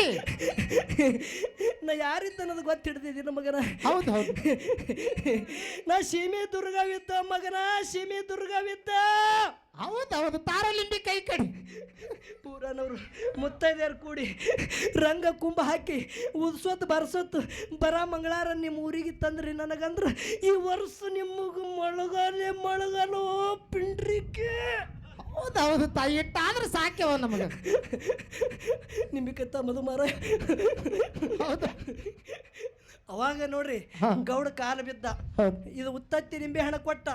ಯಾರಿದ್ದಿ? ನಾ ಯಾರಿದ್ದ ಅನ್ನೋದು ಗೊತ್ತಿಡ್ತಿದ್ದೀನಿ ಮಗನ. ಹೌದು ಹೌದು. ನಾ ಸೀಮೆ ದುರ್ಗವಿದ್ದ ಮಗನ, ಸೀಮೆ ದುರ್ಗವಿದ್ದ. ಹೌದೌದು. ತಾರಲಿಂಬಿ ಕೈ ಕಡಿ ಪೂರನವರು ಮುತ್ತೈದೆಯರು ಕೂಡಿ ರಂಗ ಕುಂಭ ಹಾಕಿ ಉದ್ಸೋತ್ ಬರ್ಸೋತ್ ಬರ ಮಂಗಳಾರ ನಿಮ್ಮ ಊರಿಗೆ ತಂದ್ರಿ. ನನಗಂದ್ರೆ ಈ ವರ್ಷ ನಿಮಗೆ ಮೊಳಗಲೋ ಪಿಂಡ್ರಿಕೆ. ಹೌದೌದು ತಾಯಿ, ಇಟ್ಟಾದ್ರೆ ಸಾಕ್ಯವ ನಮಗೆ. ನಿಮ್ಮಿಕತ್ತ ಮಧುಮಾರ. ಹೌದು. ಅವಾಗ ನೋಡ್ರಿ ಗೌಡ ಕಾಲು ಬಿದ್ದ. ಇದು ಉತ್ತತ್ತಿ ನಿಂಬೆ ಹಣ ಕೊಟ್ಟ.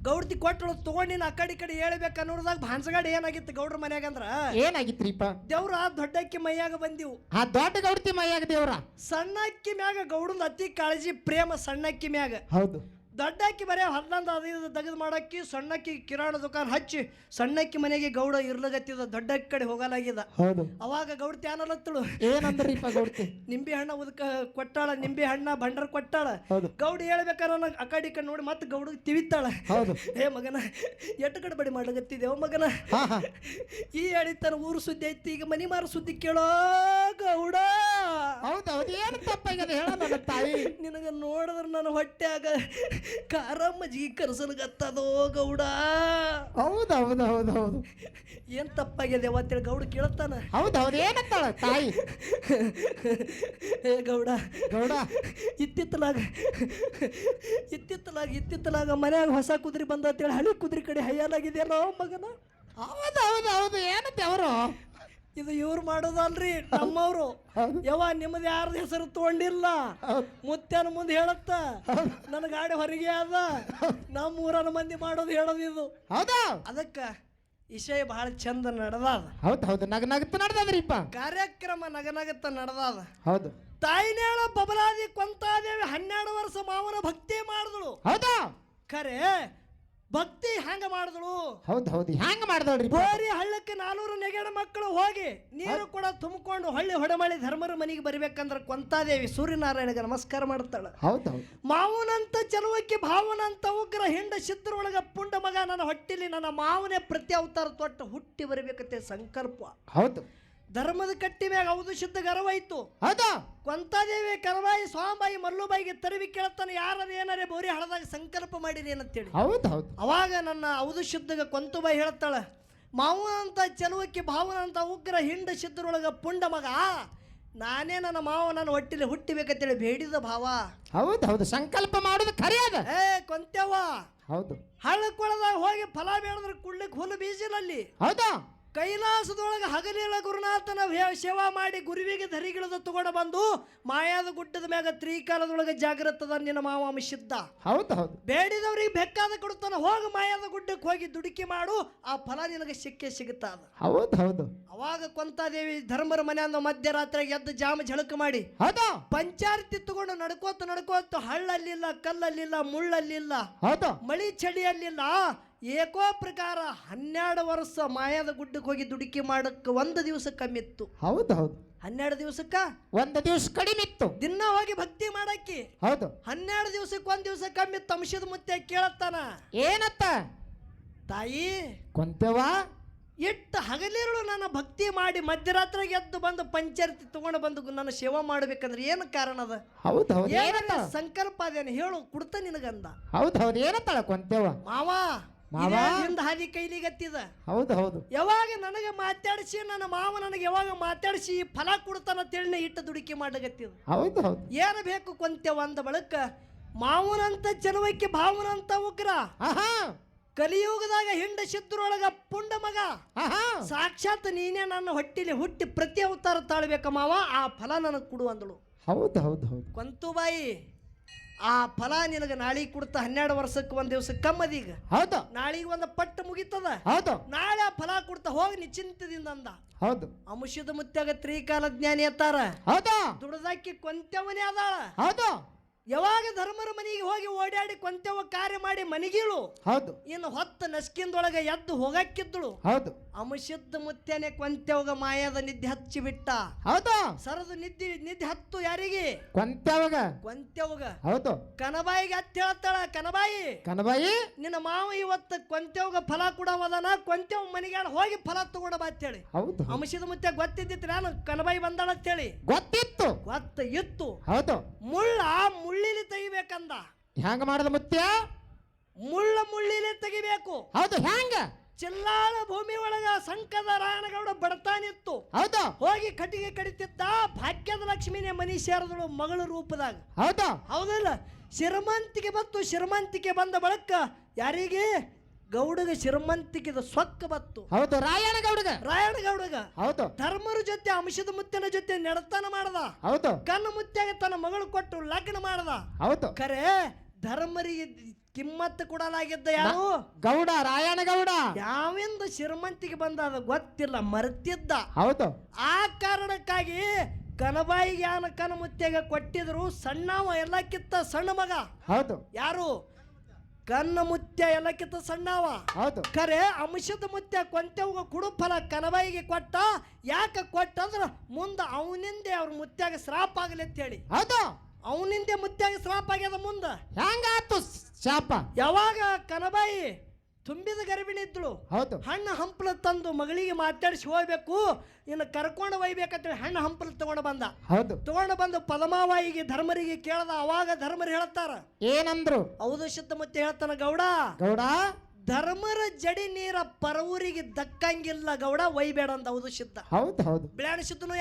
ಗೌಡ್ತಿ ಕೊಟ್ಟಳು ತಗೊಂಡು ನೀನು ಆ ಕಡೆ ಹೇಳ್ಬೇಕು ಅನ್ನೋದಾಗ ಭಾನ್ಸಗಾಡಿ ಏನಾಗಿತ್ತು ಗೌಡ್ರ ಮನ್ಯಾಗಂದ್ರ ಏನಾಗಿತ್ರಿಪ್ಪ? ದೇವ್ರ ದೊಡ್ಡಕ್ಕಿ ಮೈಯಾಗ ಬಂದಿವು. ಆ ದೊಡ್ಡ ಗೌಡ್ತಿ ಮೈಯಾಗ ದೇವ್ರ. ಸಣ್ಣಕ್ಕಿ ಮ್ಯಾಗ ಗೌಡನ ಅತಿ ಕಾಳಜಿ ಪ್ರೇಮ ಸಣ್ಣಕ್ಕಿ ಮ್ಯಾಗ. ಹೌದು. ದೊಡ್ಡಕ್ಕಿ ಬರೇ 11 ತೆಗೆದು ಮಾಡಕ್ಕಿ, ಸಣ್ಣಕ್ಕಿ ಕಿರಾಣ ದುಕಾನ್ ಹಚ್ಚಿ ಸಣ್ಣಕ್ಕಿ ಮನೆಗೆ ಗೌಡ ಇರ್ಲಗತ್ತಿದ. ದೊಡ್ಡಕ್ಕಿ ಕಡೆ ಹೋಗಲಾಗಿದ. ಹೌದು. ಅವಾಗ ಗೌಡ್ತಿ ಏನಲ್ಲತ್ತಳು, ಏನಂದ್ರಿಪ್ಪ ಗೌಡ್ತಿ? ನಿಂಬೆ ಹಣ್ಣ ಉದಕ ಕೊಟ್ಟಾಳ, ನಿಂಬೆ ಹಣ್ಣ ಬಂಡರ್ ಕೊಟ್ಟಾಳ. ಗೌಡ ಹೇಳ್ಬೇಕಾರ ಆ ಕಡೆ ನೋಡಿ ಮತ್ತೆ ಗೌಡ ತಿವಿತಾಳ. ಏ ಮಗನ ಎಟ್ಟು ಕಡೆ ಬಡಿ ಮಾಡ್ಲಗತ್ತಿದ್ದೇವ ಮಗನ, ಈ ಹೇಳಿತಾನ ಊರು ಸುದ್ದಿ ಐತಿ, ಈಗ ಮನಿ ಮಾರ ಸುದ್ದಿ ಕೇಳೋ ಗೌಡ. ಹೌದೌದು. ಏನು ತಪ್ಪಾಗ್ಯದ ಹೇಳ ನನ್ನ ತಾಯಿ. ನಿನಗ ನೋಡಿದ್ರ ನನ್ನ ಹೊಟ್ಟ್ಯಾಗ ಖಾರ ಮಜ್ಜಿಗೆ ಕರ್ಸನ್ಗತ್ತದೋ ಗೌಡ. ಹೌದೌದು ಹೌದು ಹೌದು. ಏನ್ ತಪ್ಪಾಗಿದೆ ಅವತ್ತೇಳಿ ಗೌಡ ಕೇಳ್ತಾನ. ಹೌದೌದು. ಏನಂತಾಳ ತಾಯಿ? ಏ ಗೌಡ ಗೌಡ, ಇತ್ತಿತ್ತಲಾಗ ಮನ್ಯಾಗ ಹೊಸ ಕುದುರೆ ಬಂದತ್ತೇಳಿ ಹಳಿ ಕುದುರೆ ಕಡೆ ಹೈಯಲಾಗಿದೆಯಲ್ಲೋ ಮಗನ. ಹೌದೌದು ಹೌದು. ಏನಂತೆ ಅವರು? ಇದು ಇವ್ರು ಮಾಡೋದಲ್ರಿ, ನಮ್ಮವ್ರು. ಯಾವ ನಿಮ್ಮದು ಯಾರ್ದು ಹೆಸರು ತಗೊಂಡಿಲ್ಲ. ಮುತ್ಯನ ಮುಂದೆ ಹೇಳತ್ತ ನನ್ನ ಗಾಡಿ ಹೊರಗೆ ಅದ, ನಮ್ಮ ಊರನ ಮಂದಿ ಮಾಡೋದು ಹೇಳೋದು ಇದು. ಹೌದಾ? ಅದಕ್ಕ ವಿಷಯ ಬಹಳ ಚಂದ ನಡೆದಾದ. ಹೌದು ಹೌದು. ನಗನಗತ್ತ ನಡೆದದ್ರಿಪ್ಪ ಕಾರ್ಯಕ್ರಮ ನಗನಗತ್ತ ನಡೆದಾದ. ಹೌದು. ತಾಯಿನೇಳ ಬಬಲಾದಿ ಕೊಂತಾದೇವಿ 12 ವರ್ಷ ಮಾವನ ಭಕ್ತಿ ಮಾಡಿದಳು. ಹೌದಾ? ಖರೆ ಭಕ್ತಿ ಹ್ಯಾಂಗ ಮಾಡಿದಳು? ಹೌದು ಹೌದು. ಹ್ಯಾಂಗ ಮಾಡಿದಳ್ರಿ? ಬೋರಿ ಹಳ್ಳಕ್ಕೆ 400 ನೆಗೆಡ ಮಕ್ಕಳು ಹೋಗಿ ನೀರು ಕೂಡ ತುಂಬಿಕೊಂಡು ಹೊಳ್ಳಿ ಹೊಡೆಮಳಿ ಧರ್ಮರ ಮನೆಗೆ ಬರ್ಬೇಕಂದ್ರೆ ಕೊಂತಾದೇವಿ ಸೂರ್ಯನಾರಾಯಣಗೆ ನಮಸ್ಕಾರ ಮಾಡ್ತಾಳ. ಹೌದೌದು. ಮಾವನಂತ ಚಲುವಕ್ಕೆ ಭಾವನಂತ ಉಗ್ರ ಹಿಂಡ ಸಿದ್ಧರೊಳಗ ಪುಂಡ ಮಗ ನನ್ನ ಹೊಟ್ಟಿಲಿ ನನ್ನ ಮಾವನೇ ಪ್ರತಿ ಅವತಾರ ತೊಟ್ಟು ಹುಟ್ಟಿ ಬರಬೇಕಂತೆ ಸಂಕಲ್ಪ. ಹೌದು. ಧರ್ಮದ ಕಟ್ಟಿ ಮ್ಯಾಗ ಹೌದು ಶುದ್ಧ ಗರ್ವಾಯ್ತು. ಹೌದಾ? ಕೊಂತಾದೇವಿ ಕರವಾಯಿ ಸ್ವಾಮಬಾಯಿ ಮಲ್ಲುಬಾಯಿಗೆ ತರವಿ ಕೇಳ್ತಾನೆ, ಯಾರದ ಏನಾರೇ ಬೋರಿ ಹಳದಾಗ ಸಂಕಲ್ಪ ಮಾಡಿರಿ ಏನಂತೇಳಿ. ಹೌದು ಹೌದು. ಅವಾಗ ನನ್ನ ಹೌದು ಶುದ್ಧಗ ಕೊಂತುಬಾಯಿ ಹೇಳ್ತಾಳ, ಮಾವ ಅಂತ ಚಲುವಕ್ಕೆ ಭಾವನ ಅಂತ ಉಗ್ರ ಹಿಂಡ ಸಿದ್ಧರೊಳಗ ಪುಂಡ ಮಗ ನಾನೇ ನನ್ನ ಮಾವ ನನ್ನ ಹೊಟ್ಟಿಲಿ ಹುಟ್ಟಿಬೇಕಂತೇಳಿ ಬೇಡಿದ ಭಾವ. ಹೌದು ಹೌದು. ಸಂಕಲ್ಪ ಮಾಡೋದು ಖರೆ ಅದ. ಕೊಂತ್ಯವ ಹೌದು. ಹಳ್ಳಕೊಳದಾಗ ಹೋಗಿ ಫಲ ಬೇಡದ್ರ ಕುಡ್ಲಿಕ್ಕೆ ಹುಲ್ಲು ಬೀಜಿನಲ್ಲಿ. ಹೌದಾ? ಕೈಲಾಸದೊಳಗೆ ಹಗಲಿಲ್ಲ ಗುರುನಾಥನ ಸೇವಾ ಮಾಡಿ ಗುರುವಿಗೆ ಧರಿಗಿಳದ ತಗೊಂಡು ಬಂದು ಮಾಯಾದ ಗುಡ್ಡದ ಮ್ಯಾಗ ತ್ರಿಕಾಲದೊಳಗೆ ಜಾಗೃತದ ನಿನ್ನ ಮಾವ ಸಿದ್ಧ. ಹೌದು ಹೌದು. ಬೇಡಿದವ್ರಿಗೆ ಬೇಕಾದ ಕೊಡ್ತಾನ, ಹೋಗಿ ಮಾಯಾದ ಗುಡ್ಡಕ್ಕೆ ಹೋಗಿ ದುಡುಕಿ ಮಾಡು, ಆ ಫಲ ನಿನಗೆ ಸಿಕ್ಕೇ ಸಿಗುತ್ತಾದ. ಹೌದು ಹೌದು. ಅವಾಗ ಕೊಂತಾದೇವಿ ಧರ್ಮರ ಮನೆಯಿಂದ ಮಧ್ಯರಾತ್ರಿಗೆ ಎದ್ದು ಜಾಮ ಝಳಕ ಮಾಡಿ ಹೌದಾ ಪಂಚಾರತಿ ತಗೊಂಡು ನಡ್ಕೋತ ಹಳ್ಳಲ್ಲಿಲ್ಲ, ಕಲ್ಲಲ್ಲಿಲ್ಲ, ಮುಳ್ಳಲ್ಲಿಲ್ಲ, ಹೌದು, ಮಳಿ ಚಳಿಯಲ್ಲಿಲ್ಲ, ಏಕೋ ಪ್ರಕಾರ 12 ವರ್ಷ ಮಾಯಾದ ಗುಡ್ಡಕ್ಕೆ ಹೋಗಿ ದುಡುಕಿ ಮಾಡಕ್ಕೆ 1 ದಿವಸ ಕಮ್ಮಿತ್ತು. ಹೌದು ಹೌದು. 12 ದಿವಸಕ್ಕ 1 ದಿವಸ ಕಡಿಮೆ ಇತ್ತು. ದಿನ ಹೋಗಿ ಭಕ್ತಿ ಮಾಡಕ್ಕೆ. ಹೌದು. 12 ದಿವಸಕ್ಕೆ 1 ದಿವಸ ಕಮ್ಮಿತ್ತು. ಅಂಶದ ಮುತ್ತೆ ಕೇಳತ್ತಾನ, ಏನತ್ತ? ತಾಯಿ ಕೊಂತೆವ ಎಟ್ಟು ಹಗಲಿರುಳು ನನ್ನ ಭಕ್ತಿ ಮಾಡಿ ಮಧ್ಯರಾತ್ರಿಗೆ ಎದ್ದು ಬಂದು ಪಂಚಾರತಿ ತಗೊಂಡು ಬಂದು ನನ್ನ ಸೇವಾ ಮಾಡ್ಬೇಕಂದ್ರೆ ಏನು ಕಾರಣ ಅದ? ಹೌದು ಹೌದು. ಏನತ್ತ ಸಂಕಲ್ಪ ಅದೇನು ಹೇಳು, ಕೊಡ್ತ ನಿನಗಂದ. ಹೌದು ಹೌದು. ಏನತ್ತಾಳ ಕೊಂತೆವ? ಮಾವ ಹಿಂದ ಹಾದಿ ಕೈಲಿಗತ್ತಿದ. ಹೌದು ಹೌದು. ಯಾವಾಗ ನನಗೆ ಮಾತಾಡಿಸಿ ನನ್ನ ಮಾವ ನನಗೆ ಯಾವಾಗ ಮಾತಾಡಿಸಿ ಫಲ ಕೊಡ್ತಾನ ತಿಳಿ ಇಟ್ಟು ದುಡುಕಿ ಮಾಡಗತ್ತಿದ. ಹೌದು ಹೌದು. ಏನು ಬೇಕು ಕೊಂತೆವ ಅಂದ ಬಳಕ ಮಾವನಂತ ಚಲುವಕ್ಕೆ ಭಾವನಂತ ಉಗ್ರ ಕಲಿಯುಗದಾಗ ಹಿಂಡ ಸಿದ್ಧರೊಳಗ ಪುಂಡ ಮಗ ಸಾಕ್ಷಾತ್ ನೀನೇ ನನ್ನ ಹೊಟ್ಟಿಲಿ ಹುಟ್ಟಿ ಪ್ರತಿ ಅವತಾರ ತಾಳ್ಬೇಕ ಮಾವ, ಆ ಫಲ ನನಗೆ ಕೊಡು ಅಂದಳು. ಹೌದು ಹೌದು ಹೌದು. ಕೊಂತುಬಾಯಿ ಆ ಫಲ ನಿನಗೆ ನಾಳೆಗೆ ಕೊಡ್ತಾ 12 ವರ್ಷಕ್ಕೆ 1 ದಿವಸ ಕಮ್ಮದೀಗ. ಹೌದು. ನಾಳೆಗೆ ಒಂದು ಪಟ್ಟು ಮುಗಿತದ. ಹೌದು. ನಾಳೆ ಆ ಫಲ ಕೊಡ್ತಾ ಹೋಗಿ ನಿಶ್ಚಿಂತದಿಂದ ಅಂದ. ಹೌದು. ಅಂಶದ ಮುತ್ಯಾಗ ತ್ರಿಕಾಲ ಜ್ಞಾನಿ ಅತ್ತಾರ. ಹೌದು. ದುಡದಾಕಿ ಕೊಂತ್ಯವನೇ ಅದಾಳ. ಹೌದು. ಯಾವಾಗ ಧರ್ಮರ ಮನೆಗೆ ಹೋಗಿ ಓಡಾಡಿ ಕೊಂತೆವ ಕಾರ್ಯ ಮಾಡಿ ಮನಿಗೀಳು. ಹೌದು. ಇನ್ನು ಹೊತ್ತ ನಸ್ಕಿಂದೊಳಗೆ ಎದ್ದು ಹೋಗಕ್ಕಿದ್ದಳು. ಹೌದು. ಅಮಶಿದ್ದ ಮುತ್ಯನೆ ಕೊಂತೆವಗ ಮಾಯದ ನಿದ್ದೆ ಹಚ್ಚಿ ಬಿಟ್ಟ. ಹೌದು. ಸರದು ನಿದ್ದೆ ಹತ್ತು ಯಾರಿಗೆ? ಕೊಂತೆವಗ. ಕೊಂತೆವಗ. ಹೌದು. ಕನಬಾಯಿಗೆ ಹತ್ತಿ ಹೇಳ್ತಾಳ, ಕನಬಾಯಿ ಕನಬಾಯಿ ನಿನ್ನ ಮಾವ ಇವತ್ತು ಕೊಂತೆವಗ ಫಲ ಕೊಡವದನ, ಕೊಂತೆವ್ ಮನಿಗಾಳ ಹೋಗಿ ಫಲ ತಗೊಂಡ ಬಾ ಅಂತೇಳಿ. ಹೌದು. ಅಮಶಿದ ಮುತ್ಯ ಗೊತ್ತಿದ್ದಿತ್ತು ನಾನು ಕನಬಾಯಿ ಬಂದಾಳ ಅಂತೇಳಿ. ಗೊತ್ತಿತ್ತು. ಇತ್ತು. ಹೌದು. ಮುಳ್ಳಿಲಿ ತೆಗಿಬೇಕಂದ. ಹ್ಯಾಂಗ ಮಾಡದ ಮುತ್ಯ? ಮುಳ್ಳಿಲಿ ತೆಗಿಬೇಕು. ಹೌದು. ಹ್ಯಾಂಗ? ಚಿಲ್ಲಾಳ ಭೂಮಿ ಒಳಗ ಸಂಕದ ರಾಯಣಗೌಡ ಬಡತಾನಿತ್ತು. ಹೌದು. ಹೋಗಿ ಕಟ್ಟಿಗೆ ಕಡಿತಿದ್ದ. ಭಾಗ್ಯದ ಲಕ್ಷ್ಮಿನೇ ಮನಿ ಸೇರಿದಳು ಮಗಳ ರೂಪದಾಗ. ಹೌದು. ಹೌದಲ್ಲ? ಶ್ರೀಮಂತಿಕೆ ಬಂದ ಬಳಕ ಯಾರಿಗೆ? ಗೌಡಗ ಶ್ರೀಮಂತಿಕೆದ ಸೊಕ್ಕ ಬತ್ತು. ಹೌದು. ರಾಯಣಗೌಡಗ. ಹೌದು. ಧರ್ಮರ ಜೊತೆ ಅಂಶದ ಮುತ್ತನ ಜೊತೆ ನೆಡತನ ಮಾಡದ. ಹೌದು. ಕಣ್ಣು ಮುತ್ಯಾಗ ತನ್ನ ಮಗಳು ಕೊಟ್ಟು ಲಗ್ನ ಮಾಡದ. ಹೌದು. ಖರೆ ಧರ್ಮರಿಗೆ ಕಿಮ್ಮತ್ತು ಕೊಡಲಾಗಿದ್ದ ಯಾರು? ಗೌಡ, ರಾಯಣಗೌಡ. ಯಾವಿಂದ ಶ್ರೀಮಂತಿಗೆ ಬಂದ ಗೊತ್ತಿಲ್ಲ, ಮರೆತಿದ್ದ. ಹೌದು. ಆ ಕಾರಣಕ್ಕಾಗಿ ಕನಬಾಯಿಗೆ ಕನ ಮುತ್ಯಾಗ ಕೊಟ್ಟಿದ್ರು. ಸಣ್ಣವ ಎಲ್ಲಕ್ಕಿಂತ ಸಣ್ಣ ಮಗ. ಹೌದು. ಯಾರು? ಕನ್ನ ಮುತ್ಯ ಎಲ್ಲಕ್ಕಿಂತ ಸಣ್ಣವ. ಹೌದು. ಖರೆ ಅಂಶದ ಮುತ್ಯ ಕೊಂತೆವ್ಗ ಕುಡು ಫಲ ಕನಬಾಯಿಗೆ ಕೊಟ್ಟ. ಯಾಕೆ ಕೊಟ್ಟ ಅಂದ್ರ ಮುಂದ ಅವನಿಂದೆ ಅವ್ರ ಮುತ್ಯಾಗ ಶ್ರಾಪ ಆಗಲಿ ಅಂತ ಹೇಳಿ. ಹೌದು. ಅವನಿಂದೆ ಮುತ್ಯಾಗ ಶ್ರಾಪ ಆಗ್ಯದ. ಮುಂದ ಹೆಂಗಾತು ಶಾಪ? ಯಾವಾಗ ಕನಬಾಯಿ ತುಂಬಿದ ಗರ್ಭಿಣಿ ಇದ್ಳು. ಹೌದು. ಹಣ್ಣು ಹಂಪಲ ತಂದು ಮಗಳಿಗೆ ಮಾತಾಡಿಸಿ ಹೋಗ್ಬೇಕು, ಇನ್ನು ಕರ್ಕೊಂಡು ಒಯ್ಬೇಕಂತೇಳಿ ಹಣ್ಣು ಹಂಪಲ ತಗೊಂಡು ಬಂದ. ಹೌದು. ತಗೊಂಡು ಬಂದು ಪದಮಾವಾಯಿಗೆ ಧರ್ಮರಿಗೆ ಕೇಳ್ದ. ಅವಾಗ ಧರ್ಮರು ಹೇಳ್ತಾರ ಏನಂದ್ರು? ಹೌದು ಸಿದ್ಧ ಮತ್ತೆ ಹೇಳ್ತಾನ, ಗೌಡ ಧರ್ಮರ ಜಡಿ ನೀರ ಪರವೂರಿಗೆ ದಕ್ಕಂಗಿಲ್ಲ ಗೌಡ, ಒಯ್ಬೇಡ ಅಂತ. ಹೌದು ಸಿದ್ಧ. ಹೌದು. ಹೌದು. ಬಿಳಾಣ ಸಿದ್ಧನು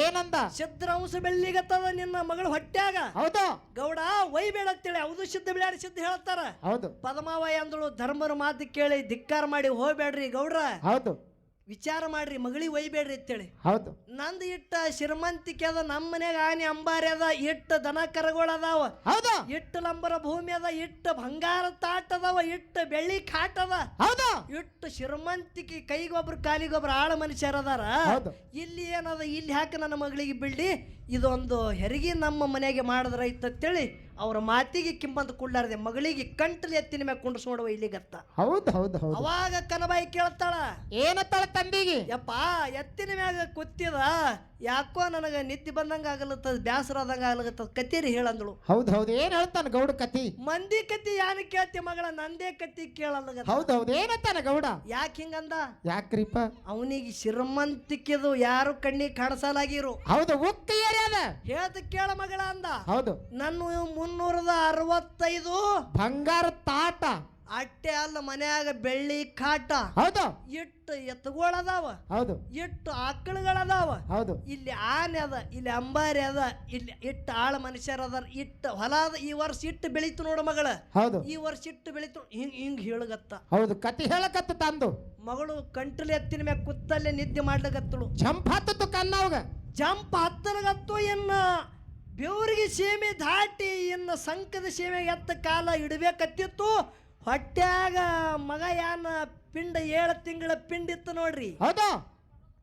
ಏನಂದ? ಸಿದ್ಧರ ಅಂಶ ಬೆಳ್ಳಿಗತ್ತದ ನಿನ್ನ ಮಗಳು ಹೊಟ್ಯಾಗ. ಹೌದು. ಗೌಡ ಒಯ್ಬೇಡ ಅಂತೇಳಿ ಹೌದು ಸಿದ್ಧ ಬಿಳಾಣ ಸಿದ್ಧ ಹೇಳ್ತಾರ. ಹೌದು. ಪದಮಾವಾಯಿ ಅಂದಳು ಧರ್ಮರ ಮಾತು ಕೇಳಿ ಧಿಕ್ಕಾರ ಮಾಡಿ ಹೋಗ್ಬೇಡ್ರಿ ಗೌಡ್ರ. ಹೌದು. ವಿಚಾರ ಮಾಡ್ರಿ, ಮಗಳಿಗೆ ಒಯ್ಬೇಡ್ರಿ ಅಂತೇಳಿ. ಹೌದು. ನಂದು ಇಟ್ಟ ಶ್ರೀಮಂತಿಕೆ ಅದ, ನಮ್ಮ ಮನ್ಯಾಗ ಆನೆ ಅಂಬಾರಿ ಅದ, ಇಟ್ಟ ದನ ಕರಗೋಳದಾವ. ಹೌದು. ಇಟ್ಟ ಲಂಬರ ಭೂಮಿ ಅದ, ಇಟ್ಟ ಬಂಗಾರ ತಾಟ ಅದಾವ, ಇಟ್ಟ ಬೆಳ್ಳಿ ಕಾಟ ಅದ. ಹೌದು. ಇಟ್ಟು ಶ್ರೀಮಂತಿಕೆ ಕೈಗೊಬ್ರು ಕಾಲಿಗೊಬ್ರು ಆಳ ಮನುಷ್ಯರ ಅದಾರ. ಇಲ್ಲಿ ಏನದ? ಇಲ್ಲಿ ಹಾಕಿ ನನ್ನ ಮಗಳಿಗೆ ಬಿಡ್ಲಿ, ಇದೊಂದು ಹೆರಿಗೆ ನಮ್ಮ ಮನೆಗೆ ಮಾಡಿದ್ರ ಇತ್ತಂತೇಳಿ ಅವ್ರ ಮಾತಿಗೆ ಕಿಮ್ಮಂತ ಕುಳ್ಳಾರ್ದೆ ಮಗಳಿಗೆ ಕಂಟಲಿ ಎತ್ತಿನ ಮ್ಯಾಗ ಕುಂಡ್ಸ್ಕೊಂಡವ ಇಲ್ಲಿಗತ್ತ. ಹೌದು. ಹೌದು. ಹೌದು. ಅವಾಗ ಕನಬಾಯಿ ಕೇಳ್ತಾಳ, ಏನತ್ತಾಳ ತಂದಿಗೆ? ಯಪ್ಪ ಎತ್ತಿನ ಮ್ಯಾಗ ಕೂತಿದ, ಯಾಕೋ ನನಗ ನಿದ್ದೆ ಬಂದಂಗ ಆಗಲತ್ತದ, ಬ್ಯಾಸರ ಆದಂಗ ಆಗ್ಲತ್ತದ, ಕತೀರಿ ಹೇಳಂದಳು. ಹೌದು. ಹೌದು. ಏನ್ ಹೇಳ್ತಾನ ಗೌಡ ಕತಿ? ಮಂದಿ ಕತಿ ಯಾನ ಕೇಳ್ತಿ ಮಗಳ, ನಂದೇ ಕತಿ ಕೇಳಲ್ಲ. ಹೌದು. ಹೌದು. ಏನತ್ತಾನ ಗೌಡ? ಯಾಕೆ ಹಿಂಗಂದ? ಯಾಕ್ರಿಪ್ಪ? ಅವನಿಗೆ ಶ್ರೀಮಂತಿಕೆದು ಯಾರು ಕಣ್ಣಿಗೆ ಕಾಣಿಸಲಾಗಿರು. ಹೌದು. ಉಕ್ಕ ಏರ್ಯಾದ ಹೇಳ್ತ ಕೇಳ ಮಗಳ ಅಂದ. ಹೌದು. ನನ್ನ 365 ಬಂಗಾರ ತಾಟ ಅಟ್ಟೆ ಅಲ್ಲ, ಮನ್ಯಾಗ ಬೆಳ್ಳಿ ಕಾಟ. ಹೌದು. ಇಟ್ಟು ಎತ್ತುಗಳದಾವ. ಹೌದು. ಇಟ್ಟು ಆಕಳುಗಳದಾವ. ಹೌದು. ಇಲ್ಲಿ ಆನೆ ಅದ, ಇಲ್ಲಿ ಅಂಬಾರಿ ಅದ, ಇಲ್ಲಿ ಇಟ್ಟು ಆಳ ಮನುಷ್ಯರ ಅದ, ಇಟ್ಟು ಹೊಲ ಅದ. ಈ ವರ್ಷ ಇಟ್ಟು ಬೆಳೀತು ನೋಡು ಮಗಳ. ಹೌದು. ಈ ವರ್ಷ ಇಟ್ಟು ಬೆಳೀತು. ಹಿಂಗ್ ಹೇಳಗತ್ತ. ಹೌದು. ಕತಿ ಹೇಳಕತ್ತ ತಂದು ಮಗಳು ಕಂಟ್ಲಿ ಎತ್ತಿನ ಮ್ಯಾಗ ಕುತ್ತಲ್ಲೇ ನಿದ್ದೆ ಮಾಡ್ಲಕತ್ತಳು. ಜಂಪ್ ಹತ್ತತ್ತು ಕನ್ನವಾಗ. ಜಂಪ್ ಹತ್ತರಗತ್ತು. ಇನ್ನ ಬೆವರಿಗೆ ಸೀಮೆ ದಾಟಿ ಇನ್ನು ಸಂಕದ ಸೀಮೆಗೆ ಎತ್ತ ಕಾಲ ಇಡಬೇಕತ್ತಿತ್ತು. ಹೊಟ್ಯಾಗ ಮಗ ಯಾನ ಪಿಂಡ 7 ತಿಂಗಳ ಪಿಂಡ ಇತ್ತು ನೋಡ್ರಿ. ಹೌದು.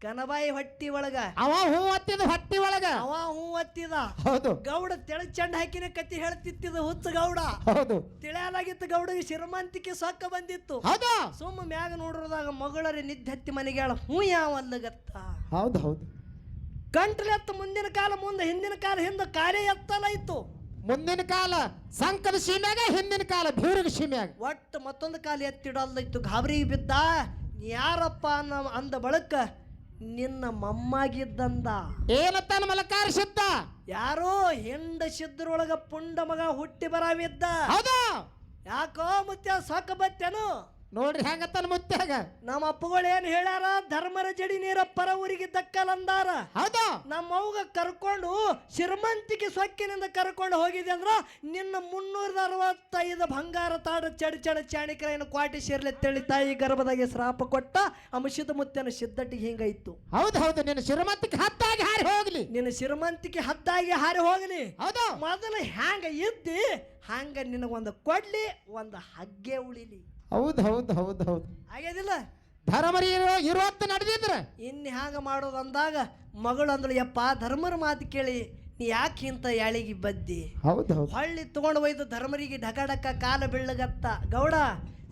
ಕನಬಾಯಿ ಹೊಟ್ಟಿ ಒಳಗ ಅವ ಹೂ ಹತ್ತಿದ ಹೊಟ್ಟಿ ಒಳಗ ಅವ ಹೂ ಹತ್ತಿದ. ಹೌದು. ಗೌಡ ತೆಳ ಚಂಡ ಹಾಕಿನ ಕತ್ತಿ ಹೇಳ್ತಿತ್ತಿದ ಹುಚ್ಚ ಗೌಡ. ಹೌದು. ತಿಳಿಯಲಾಗಿತ್ತು ಗೌಡಗೆ ಶ್ರೀಮಂತಿಕೆ ಸೊಕ್ಕ ಬಂದಿತ್ತು. ಹೌದು. ಸುಮ್ಮ ಮ್ಯಾಗ ನೋಡ್ರದಾಗ ಮಗಳರಿ ನಿದ್ದೆ ಹತ್ತಿ ಮನೆಗೆ ಹೂ ಯಾವಲ್ಲಗತ್ತ. ಹೌದು. ಹೌದು. ಕಂಟ್ರಿ ಎತ್ತ ಮುಂದಿನ ಕಾಲ ಮುಂದೆ, ಹಿಂದಿನ ಕಾಲ ಹಿಂದೆ ಕಾರ್ಯ ಎತ್ತಲ ಇತ್ತು. ಮುಂದಿನ ಕಾಲ ಸಂಕದ ಸೀಮ್ಯಾಗ, ಹಿಂದಿನ ಕಾಲ ಬೀರಗ ಸೀಮ್ಯಾಗ. ಒಟ್ಟು ಮತ್ತೊಂದು ಕಾಲ ಎತ್ತಿಡಲ್ಲ ಇತ್ತು. ಗಾಬರಿ ಬಿದ್ದ. ಯಾರಪ್ಪ ಅಂದ ಬಳಕ ನಿನ್ನ ಮೊಮ್ಮಗಿದ್ದಂದ. ಏನತ್ತಾನ ಮಲಕಾರ ಸಿದ್ಧ? ಯಾರೋ ಹೆಂಡ ಸಿದ್ರೊಳಗ ಪುಂಡ ಮಗ ಹುಟ್ಟಿ ಬರಾವಿದ್ದ. ಹೌದು. ಯಾಕೋ ಮುತ್ಯ ಸೊಕ್ಕ ಬತ್ತೇನು? ನೋಡ್ರಿ ಹೆಂಗತ್ತಾನ ಮುತ್ಯಾಗ. ನಮ್ಮ ಅಪ್ಪಗಳು ಏನ್ ಹೇಳ್ಯಾರ? ಧರ್ಮರ ಜಡಿ ನೀರ ಪರ ಊರಿಗೆ ದಕ್ಕಲಂದಾರ. ಹೌದು. ನಮ್ಮ ಅವ್ಗ ಕರ್ಕೊಂಡು ಶ್ರೀಮಂತಿಕೆ ಸೊಕ್ಕಿನಿಂದ ಕರ್ಕೊಂಡು ಹೋಗಿದ್ದೆ ಅಂದ್ರ ನಿನ್ನ 365 ಬಂಗಾರ ತಾಡ ಚಡ ಚಾಣಿಕರ ಕ್ವಾಟಿ ಸೇರ್ಲೆ ತೆಳಿ ತಾಯಿ ಗರ್ಭದಾಗೆ ಶ್ರಾಪ ಕೊಟ್ಟ ಅಂಶದ ಮುತ್ತನ ಸಿದ್ಧಟ್ಟಿಗೆ ಹಿಂಗಾಯ್ತು. ಹೌದು. ಹೌದು. ನಿನ್ನ ಶ್ರೀಮಂತಿಕೆ ಹತ್ತಾಗಿ ಹಾರಿ ಹೋಗ್ಲಿ. ನಿನ್ನ ಶ್ರೀಮಂತಿಕೆ ಹದ್ದಾಗಿ ಹಾರಿ ಹೋಗಲಿ. ಹೌದು. ಮೊದಲು ಹ್ಯಾಂಗ ಇದ್ದಿ ಹಂಗ ನಿನಗೊಂದು ಕೊಡ್ಲಿ, ಒಂದು ಹಗ್ಗೆ ಉಳಿಲಿ. ಹೌದು. ಹೌದು. ಹೌದು. ಹೌದು. ಆಗ್ಯದಿಲ್ಲ? ಧರ್ಮರಿ ಇರುವತ್ತು ನಡೆದಿದ್ರ ಇನ್ನು ಹ್ಯಾಂಗ ಮಾಡೋದು ಅಂದಾಗ ಮಗಳು ಅಂದಳು, ಯಪ್ಪ ಧರ್ಮರ ಮಾತು ಕೇಳಿ ನೀ ಯಾಕೆ ಇಂತ ಯಾಳಿಗೆ ಬದ್ದಿ ಹೌದು ಹೌದು ಹೊಳ್ಳಿ ತಗೊಂಡು ಒಯ್ದು ಧರ್ಮರಿಗೆ ಢಕಢಕ ಕಾಲ ಬೀಳಗತ್ತ ಗೌಡ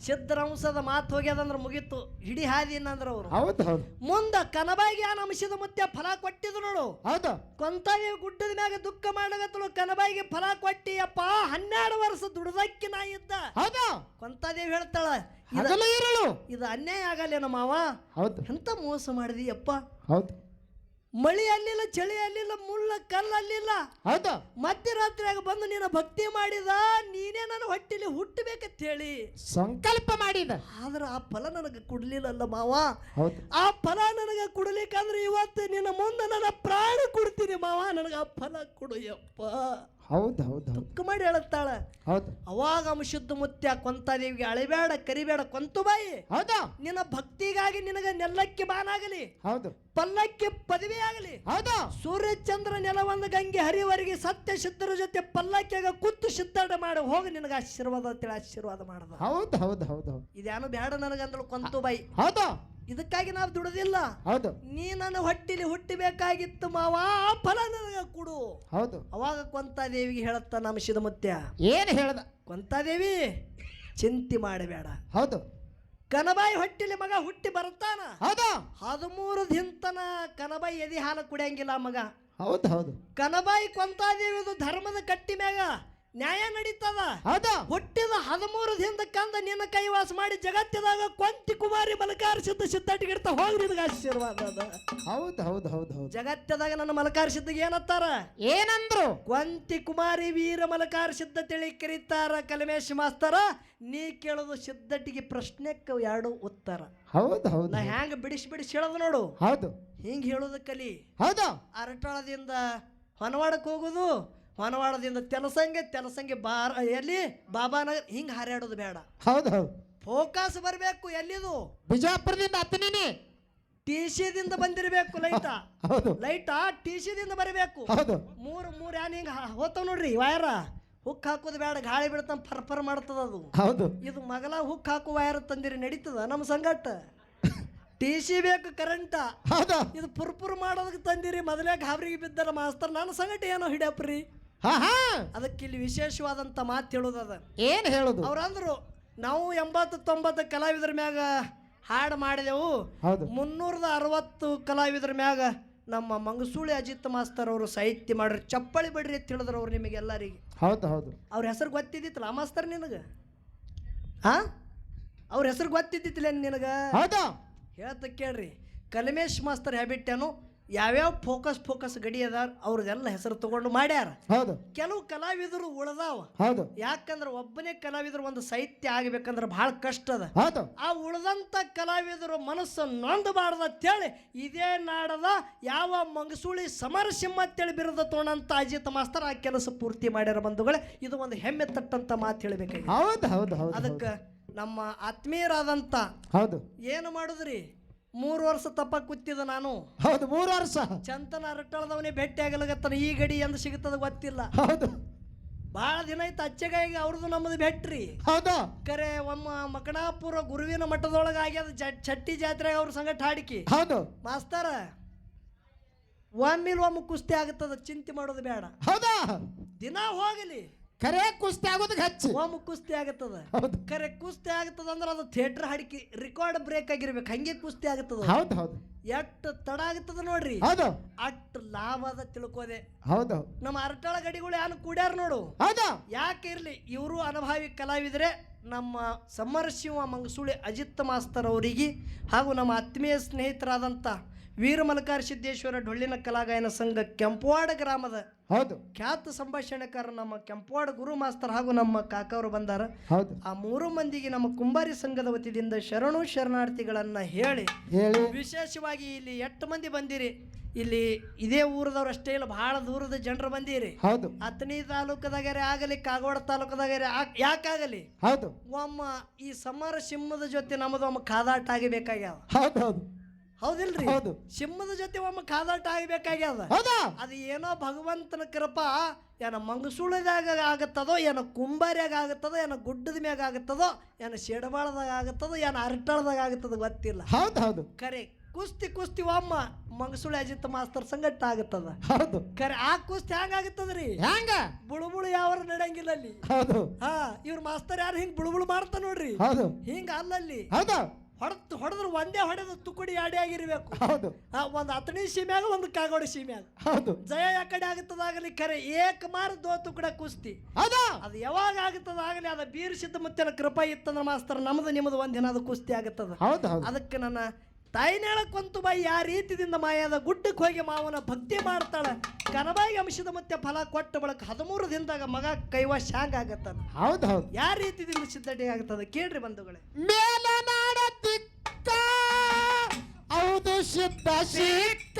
ಸಿದ್ಧರಂಸದ ಮಾತು ಹೋಗ್ಯದಂದ್ರೆ ಮುಗೀತು ಹಿಡಿ ಹಾದಿ ಅನ್ನಂದ್ರ ಅವ್ರು ಹೌದು ಹೌದು ಮುಂದ ಕನಬಾಯಿಗೆ ಆ ನಮಸಿದ ಮುತ್ಯ ಫಲ ಕೊಟ್ಟಿದ್ದು ನೋಡು ಹೌದು ಕೊಂತಾಯಿ ಗುಡ್ಡದ ಮ್ಯಾಗ ದುಃಖ ಮಾಡಗತ್ತಳು ಕನಬಾಯಿಗೆ ಫಲ ಕೊಟ್ಟಿಯಪ್ಪ 12 ವರ್ಷ ದುಡ್ದಕ್ಕಿ ನಾ ಇದ್ದ ಹೌದು ಕೊಂತಾದೇವಿ ಹೇಳ್ತಾಳ ಹಗಲು ಇರಳು ಇದು ಅನ್ಯಾಯ ಆಗಲ್ಲೇನ ಮಾವ ಹೌದು ಎಂತ ಮೋಸ ಮಾಡಿದಿ ಅಪ್ಪ ಹೌದು ಮಳಿ ಅಲ್ಲಿಲ್ಲ ಚಳಿ ಅಲ್ಲಿಲ್ಲ ಮುಳ್ಳ ಕಲ್ಲು ಅಲ್ಲಿಲ್ಲ ಹೌದು ಮಧ್ಯರಾತ್ರಿಯಾಗ ಬಂದು ನೀನು ಭಕ್ತಿ ಮಾಡಿದ ನೀನೇ ನನ್ನ ಹೊಟ್ಟಿಲಿ ಹುಟ್ಟಬೇಕಂತ ಹೇಳಿ ಸಂಕಲ್ಪ ಮಾಡಿದ ಆದ್ರೆ ಆ ಫಲ ನನಗೆ ಕೊಡ್ಲಿಲ್ಲಲ್ಲ ಮಾವ ಹೌದು ಆ ಫಲ ನನಗೆ ಕೊಡ್ಲಿಕ್ಕಂದ್ರೆ ಇವತ್ತು ನಿನ್ನ ಮುಂದೆ ನನ್ನ ಪ್ರಾಣ ಕೊಡ್ತೀನಿ ಮಾವ ನನಗೆ ಆ ಫಲ ಕೊಡು ಯಪ್ಪ ಹೌದು ಹೌದು ಹೌದು ದುಃಖ ಮಾಡಿ ಹೇಳುತ್ತಾಳ ಹೌದು ಅವಾಗ ಅಂಶುದ್ಧ ಮುತ್ಯ ಕೊಂತಾದೇವಿಗೆ ಅಳಿಬೇಡ ಕರಿಬೇಡ ಕೊಂತುಬಾಯಿ ಹೌದು ನಿನ್ನ ಭಕ್ತಿಗಾಗಿ ನಿನಗೆ ನೆಲ್ಲಕ್ಕೆ ಬಾನಾಗಲಿ ಹೌದು ಪಲ್ಲಕ್ಕೆ ಪದವಿ ಆಗಲಿ ಹೌದು ಸೂರ್ಯಚಂದ್ರ ನೆಲವೊಂದು ಗಂಗೆ ಹರಿವರಿಗೆ ಸತ್ಯ ಸಿದ್ಧರ ಜೊತೆ ಪಲ್ಲಕ್ಕಿಯಾಗ ಕೂತು ಸಿದ್ಧಾಟ ಮಾಡಿ ಹೋಗಿ ನಿನಗೆ ಆಶೀರ್ವಾದ ಅಂತೇಳಿ ಆಶೀರ್ವಾದ ಮಾಡದ ಹೌದು ಹೌದು ಹೌದು ಹೌದು ಇದ್ಯಾನು ಬೇಡ ನನಗಂದಳು ಕೊಂತುಬಾಯಿ ಹೌದು ಇದಕ್ಕಾಗಿ ನಾವು ದುಡದಿಲ್ಲ ಹೌದು ನೀ ನನ್ನ ಹೊಟ್ಟಿಲಿ ಹುಟ್ಟಬೇಕಾಗಿತ್ತು ಮಾವ ಆ ಫಲ ನನಗೆ ಕೊಡು ಹೌದು ಅವಾಗ ಕೊಂತಾದೇವಿಗೆ ಹೇಳುತ್ತ ನಮಸಿದ ಮುತ್ಯ ಏನು ಹೇಳ್ದ ಕೊಂತಾದೇವಿ ಚಿಂತೆ ಮಾಡಬೇಡ ಹೌದು ಕನಬಾಯಿ ಹೊಟ್ಟಿಲಿ ಮಗ ಹುಟ್ಟಿ ಬರ್ತಾನ ಹೌದು 13 ದಿನತನ ಕನಬಾಯಿ ಎದಿ ಹಾಲು ಕುಡಿಯಂಗಿಲ್ಲ ಮಗ ಹೌದು ಹೌದು ಕನಬಾಯಿ ಕೊಂತಾದೇವಿದು ಧರ್ಮದ ಕಟ್ಟಿ ಮ್ಯಾಗ ನ್ಯಾಯ ನಡೀತದ ಹೌದು ಹುಟ್ಟಿದ 13 ದಿನದ ಕಂದ ನಿನ್ನ ಕೈವಾಸ ಮಾಡಿ ಜಗತ್ತಿದಾಗ ಕೊಂತಿ ಕುಮಾರಿ ಮಲಕಾರ ಸಿದ್ಧ ಸಿದ್ಧಾಟಿಗಿಡ್ತಾ ಹೋಗಿ ನಿನಗೆ ಆಶೀರ್ವಾದ ಅದ ಹೌದು ಹೌದು ಹೌದು ಹೌದು ಜಗತ್ತದಾಗ ನನ್ನ ಮಲಕಾರ ಸಿದ್ಧಿಗೆ ಏನತ್ತಾರ ಏನಂದ್ರು ಕೊಂತಿ ಕುಮಾರಿ ವೀರ ಮಲಕಾರ ಸಿದ್ಧ ತಿಳಿ ಕರೀತಾರ ಕಲಮೇಶ್ ಮಾಸ್ತರ ನೀ ಕೇಳೋದು ಸಿದ್ಧಟಿಗೆ ಪ್ರಶ್ನೆಕ್ಕೆ 2 ಉತ್ತರ ಹೌದು ಹೌದು ನಾ ಹ್ಯಾಂಗ ಬಿಡಿಸಿ ಹೇಳೋದು ನೋಡು ಹೌದು ಹಿಂಗ ಹೇಳೋದು ಕಲಿ ಹೌದು ಅರಟಾಳದಿಂದ ಹೊನವಾಡಕ್ಕೆ ಹೋಗುದು ಹೊನವಾಡದಿಂದ ತೆಲಸಂಗೆ ಎಲ್ಲಿ ಬಾಬಾನಗರ್ ಹಿಂಗೆ ಹಾರಾಡೋದು ಬೇಡ ಹೌದು ಹೌದು ಫೋಕಸ್ ಬರಬೇಕು ಎಲ್ಲಿದು ಬಿಜಾಪುರದಿಂದ ಹತ್ತನೇನೆ ಟಿಸಿದಿಂದ ಬಂದಿರಬೇಕು ಹೌದು ಲೈಟಾ ಟಿಸಿದಿಂದ ಬರಬೇಕು ಹೌದು ಮೂರು ಯಾನ್ ಹಿಂಗೆ ಹೋಗ್ತಾವ ನೋಡ್ರಿ ವಯರ ಹುಕ್ ಹಾಕೋದು ಬೇಡ ಗಾಳಿ ಬಿಡ್ತಾನ ಫರ್ಫರ್ ಮಾಡ್ತದ ಅದು ಹೌದು ಇದು ಮಗಲ ಹುಕ್ ಹಾಕುವ ವಯರ್ ತಂದಿರಿ ನಡೀತದ ನಮ್ಮ ಸಂಗಟ ಟಿಸಿ ಬೇಕು ಕರೆಂಟ ಹೌದು ಇದು ಪುರ್ಪುರ್ ಮಾಡೋದಕ್ಕೆ ತಂದಿರಿ ಮೊದಲೇ ಗಾಬರಿಗೆ ಬಿದ್ದರ ಮಾಸ್ತರ್ ನನ್ನ ಸಂಗಟ ಏನೋ ಹಿಡಿಯಪ್ರಿ ಹಾ ಹಾ ಅದಕ್ಕೆ ಇಲ್ಲಿ ವಿಶೇಷವಾದಂತ ಮಾತು ಹೇಳೋದದ ಏನ್ ಹೇಳುದು ಅವ್ರಂದ್ರು ನಾವು 80-90 ಕಲಾವಿದರ ಮ್ಯಾಗ ಹಾಡು ಮಾಡಿದೆವು ಹೌದು 360 ಕಲಾವಿದರ ಮ್ಯಾಗ ನಮ್ಮ ಮಂಗಸೂಳಿ ಅಜಿತ್ ಮಾಸ್ತರ್ ಅವರು ಸಾಹಿತ್ಯ ಮಾಡ್ರಿ ಚಪ್ಪಳಿ ಬಡ್ರಿ ಅಂತ ಹೇಳಿದ್ರು ಅವ್ರು ನಿಮಗೆಲ್ಲರಿಗೆ ಹೌದು ಹೌದು ಅವ್ರ ಹೆಸರು ಗೊತ್ತಿದ್ದಿತ್ತಲ್ಲ ಮಾಸ್ತರ್ ನಿನಗ ಹಾ ಅವ್ರ ಹೆಸರು ಗೊತ್ತಿದ್ದಿತ್ತಿಲ್ಲ ನಿನಗ ಹೌದು ಹೇಳ್ತ ಕೇಳ್ರಿ ಕಲಮೇಶ್ ಮಾಸ್ತರ್ ಹ್ಯಾಬಿಟ್ ಏನು ಯಾವ್ಯಾವ ಫೋಕಸ್ ಗಡಿ ಅದಾರ ಅವ್ರದೆಲ್ಲ ಹೆಸರು ತಗೊಂಡು ಮಾಡ್ಯಾರ ಹೌದು ಕೆಲವು ಕಲಾವಿದರು ಉಳ್ದಾವ ಹೌದು ಯಾಕಂದ್ರೆ ಒಬ್ಬನೇ ಕಲಾವಿದರು ಒಂದು ಸಾಹಿತ್ಯ ಆಗ್ಬೇಕಂದ್ರೆ ಬಹಳ ಕಷ್ಟ ಅದ ಹೌದು ಆ ಉಳ್ದಂತ ಕಲಾವಿದರು ಮನಸ್ಸು ನೊಂದಬಾರ್ದ ಅಂತೇಳಿ ಇದೇ ನಾಡದ ಯಾವ ಮಂಗಸೂಳಿ ಸಮರಸಿಂಹ ಅಂತೇಳಿ ಬಿರುದ ತೋಣಂತ ಅಜಿತ್ ಮಾಸ್ತರ್ ಆ ಕೆಲಸ ಪೂರ್ತಿ ಮಾಡ್ಯಾರ ಬಂಧುಗಳೇ ಇದು ಒಂದು ಹೆಮ್ಮೆ ತಟ್ಟಂತ ಮಾತು ಹೇಳಬೇಕಾಗಿ ಹೌದು ಹೌದು ಹೌದು ಅದಕ್ಕೆ ನಮ್ಮ ಆತ್ಮೀಯರಾದಂತ ಹೌದು ಏನು ಮಾಡುದ್ರಿ 3 ವರ್ಷ ತಪ್ಪ ಕೂತಿದ ನಾನು ಹೌದು 3 ವರ್ಷ ಚಂತನ ಅರಟಾಳದವನೇ ಭೇಟಿ ಆಗಲಾಗತ್ತಾನ ಈ ಗಡಿ ಎಂದು ಸಿಗುತ್ತದ ಗೊತ್ತಿಲ್ಲ ಹೌದು ಬಹಳ ದಿನ ಆಯ್ತು ಅಚ್ಚಗಾಗಿ ಅವ್ರದ್ದು ನಮ್ಮದು ಭೇಟ್ರಿ ಹೌದು ಕರೆ ಒಮ್ಮ ಮಕಣಾಪುರ ಗುರುವಿನ ಮಠದೊಳಗೆ ಆಗ್ಯದ ಚಟ್ಟಿ ಜಾತ್ರೆಗೆ ಅವ್ರ ಸಂಗಟ ಹಾಡಿಕಿ ಹೌದು ಮಾಸ್ತರ ಒಮ್ಮೆ ಕುಸ್ತಿ ಆಗುತ್ತದ ಚಿಂತೆ ಮಾಡೋದು ಬೇಡ ಹೌದಾ ದಿನ ಹೋಗಲಿ ಖರೆ ಕುಸ್ತಿ ಆಗೋದಕ್ಕೆ ಹಚ್ಚಿ ಒಮ್ಮೆ ಕುಸ್ತಿ ಆಗುತ್ತದ ಹೌದು ಕರೆ ಕುಸ್ತಿ ಆಗುತ್ತದ ಅಂದ್ರೆ ಅದು ಥಿಯೇಟರ್ ಹಾಡಿಕಿ ರೆಕಾರ್ಡ್ ಬ್ರೇಕ್ ಆಗಿರ್ಬೇಕು ಹಂಗೆ ಕುಸ್ತಿ ಆಗುತ್ತದ ಹೌದು ಹೌದು ಎಷ್ಟು ತಡ ಆಗುತ್ತದ ನೋಡ್ರಿ ಹೌದು ಅಷ್ಟು ಲಾಭ ಅದ ತಿಳ್ಕೋದೆ ಹೌದು ನಮ್ಮ ಅರಟಾಳ ಗಡಿಗಳು ಏನು ಕೂಡ್ಯಾರ ನೋಡು ಹೌದು ಯಾಕೆ ಇರ್ಲಿ ಇವರು ಅನುಭವಿ ಕಲಾವಿದರೆ ನಮ್ಮ ಸಮರಶಿವ ಮಂಗಸೂಳಿ ಅಜಿತ್ ಮಾಸ್ತರ್ ಅವರಿಗೆ ಹಾಗೂ ನಮ್ಮ ಆತ್ಮೀಯ ಸ್ನೇಹಿತರಾದಂಥ ವೀರ ಮಲಕಾರ ಸಿದ್ದೇಶ್ವರ ಡೊಳ್ಳಿನ ಕಲಾಗಾಯನ ಸಂಘ ಕೆಂಪವಾಡ ಗ್ರಾಮದ ಹೌದು ಖ್ಯಾತ ಸಂಭಾಷಣೆಕಾರ ನಮ್ಮ ಕೆಂಪವಾಡ ಗುರು ಮಾಸ್ತರ್ ಹಾಗೂ ನಮ್ಮ ಕಾಕವರು ಬಂದಾರ ಹೌದು ಆ 3 ಮಂದಿಗೆ ನಮ್ಮ ಕುಂಬಾರಿ ಸಂಘದ ವತಿಯಿಂದ ಶರಣು ಶರಣಾರ್ಥಿಗಳನ್ನ ಹೇಳಿ ವಿಶೇಷವಾಗಿ ಇಲ್ಲಿ 8 ಮಂದಿ ಬಂದಿರಿ ಇಲ್ಲಿ ಇದೇ ಊರದವ್ರು ಅಷ್ಟೇ ಇಲ್ಲ ಬಹಳ ದೂರದ ಜನರು ಬಂದಿರಿ ಹೌದು ಅತನಿ ತಾಲೂಕದಾಗರೆ ಆಗಲಿ ಕಾಗವಾಡ ತಾಲೂಕದಾಗರೆ ಯಾಕಾಗಲಿ ಹೌದು ಒಮ್ಮ ಈ ಸಮರ ಸಿಂಹದ ಜೊತೆ ನಮ್ಮದು ಒಮ್ಮ ಕಾದಾಟ ಆಗಬೇಕಾಗ್ಯಾವ ಹೌದು ಹೌದು ಹೌದಿಲ್ರಿ ಹೌದು ಸಿಂಹದ ಜೊತೆ ಒಮ್ಮ ಕಾದಾಟ ಆಗಬೇಕಾಗ್ಯದ ಹೌದಾ ಅದು ಏನೋ ಭಗವಂತನ ಕೃಪಾ ಏನ ಮಂಗಸೂಳದಾಗ ಆಗತ್ತದೋ ಏನೋ ಕುಂಬಾರ್ಯಾಗ ಆಗತ್ತದೋ ಏನೋ ಗುಡ್ಡದ ಮ್ಯಾಗ ಆಗತ್ತದೋ ಏನೋ ಶೆಡಬಾಳದಾಗ ಆಗತ್ತದೋ ಏನೋ ಅರಟಾಳದಾಗ ಆಗತ್ತದೋ ಗೊತ್ತಿಲ್ಲ ಹೌದು ಹೌದು ಕರೆ ಕುಸ್ತಿ ಒಮ್ಮ ಮಂಗಸುಳಿ ಅಜಿತ್ ಮಾಸ್ತರ್ ಸಂಗಟ ಆಗತ್ತದ ಹೌದು ಖರೆ ಆ ಕುಸ್ತಿ ಹ್ಯಾಂಗಾಗತ್ತದ್ರಿ ಹೆಂಗ ಬುಳುಬುಳು ಯಾವ ನಡೆಯಂಗಿಲ್ಲ ಅಲ್ಲಿ ಹೌದು ಹಾ ಇವ್ರ ಮಾಸ್ತರ್ ಯಾರು ಹಿಂಗ್ ಬುಳುಬುಳು ಮಾಡ್ತಾ ನೋಡ್ರಿ ಹೌದು ಹಿಂಗ ಅಲ್ಲಲ್ಲಿ ಹೌದು ಹೊಡೆದ್ರೆ ಒಂದೇ ಹೊಡೆದ ತುಕುಡಿ ಆಡಿ ಆಗಿರ್ಬೇಕು ಹೌದು ಒಂದ್ ಅತಣಿ ಸೀಮ್ಯಾಗ ಒಂದು ಕಾಗೋಡಿ ಸೀಮ್ಯಾಗ ಹೌದು ಜಯ ಯಾಕಡೆ ಆಗುತ್ತದಾಗಲಿ ಖರೆ ಏಕಮಾರ ದೋ ತುಕುಡ ಕುಸ್ತಿ ಹೌದು ಅದು ಯಾವಾಗ ಆಗುತ್ತದಾಗಲಿ ಅದ ಬೀರ್ ಸಿದ್ಧ ಮುತ್ತನ ಕೃಪಾ ಇತ್ತಂದ್ರ ಮಾಸ್ತರ್ ನಮ್ದು ನಿಮ್ಮದು ಒಂದಿನ ಅದು ಕುಸ್ತಿ ಆಗುತ್ತದ ಹೌದು ಹೌದು ಅದಕ್ಕೆ ನನ್ನ ತಾಯಿನೇಳ ಕೊಂತು ಬಾಯಿ ಯಾವ ರೀತಿಯಿಂದ ಮಾಯಾದ ಗುಡ್ಡಕ್ಕೆ ಹೋಗಿ ಮಾವನ ಭಕ್ತಿ ಮಾಡ್ತಾಳ ಕನಬಾಯಿ ಅಂಶದ ಮತ್ತೆ ಫಲ ಕೊಟ್ಟ ಬಳಕ 13 ದಿನದಾಗ ಮಗ ಕೈವಾಶ ಹ್ಯಾಂಗ ಆಗತ್ತದ ಹೌದು ಹೌದು ಯಾವ ರೀತಿಯಿಂದ ಸಿದ್ಧತೆ ಆಗ್ತದ ಕೇಳ್ರಿ ಬಂಧುಗಳೇ ಮೇಲನಾಡ ದಿಕ್ಕ ಹೌದು ಸಿದ್ಧ ಸಿಕ್ಕ